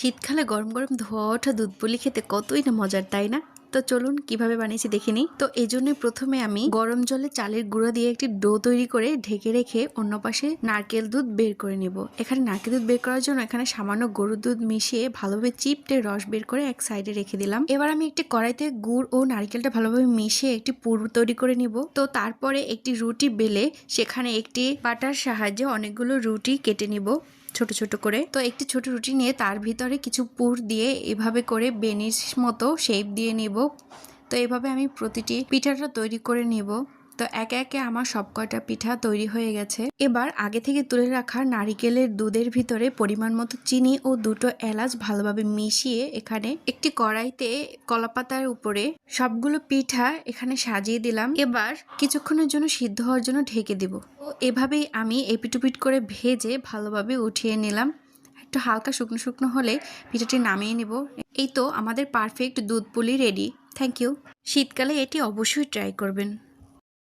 শীতকালে গরম গরম ধোয়া ওঠা দুধ পুলি খেতে কতই না মজার, তাই না? তো চলুন কিভাবে বানিয়েছি দেখে নিই। তো এই জন্য প্রথমে আমি গরম জলে চালের গুঁড়া দিয়ে একটি ডো তৈরি করে ঢেকে রেখে অন্য পাশে নারকেল দুধ বের করে নিব। এখানে নারকেল দুধ বের করার জন্য এখানে সামান্য গরুর দুধ মিশিয়ে ভালোভাবে চিপটে রস বের করে এক সাইডে রেখে দিলাম। এবার আমি একটি কড়াইতে গুড় ও নারকেলটা ভালোভাবে মিশিয়ে একটি পুর তৈরি করে নিব। তো তারপরে একটি রুটি বেলে সেখানে একটি পাটার সাহায্যে অনেকগুলো রুটি কেটে নিব ছোট ছোট করে। তো একটি ছোট রুটি নিয়ে তার ভিতরে কিছু পুর দিয়ে এভাবে করে বেনিস মতো শেপ দিয়ে নিব। তো এভাবে আমি প্রতিটি পিঠাটা তৈরি করে নিব। তো একে একে আমার সব কয়টা পিঠা তৈরি হয়ে গেছে। এবার আগে থেকে তুলে রাখা নারিকেলের দুধের ভিতরে পরিমাণ মতো চিনি ও দুটো এলাচ ভালোভাবে মিশিয়ে এখানে একটি কড়াইতে কলাপাতার উপরে সবগুলো পিঠা এখানে সাজিয়ে দিলাম। এবার কিছুক্ষণের জন্য সিদ্ধ হওয়ার জন্য ঢেকে দিব। তো এভাবেই আমি এপিটুপিট করে ভেজে ভালোভাবে উঠিয়ে নিলাম। একটু হালকা শুকনো শুকনো হলে পিঠাটি নামিয়ে নিব। এই তো আমাদের পারফেক্ট দুধ পুলি রেডি। Thank you. শীতকালে এটি অবশ্যই ট্রাই করবেন।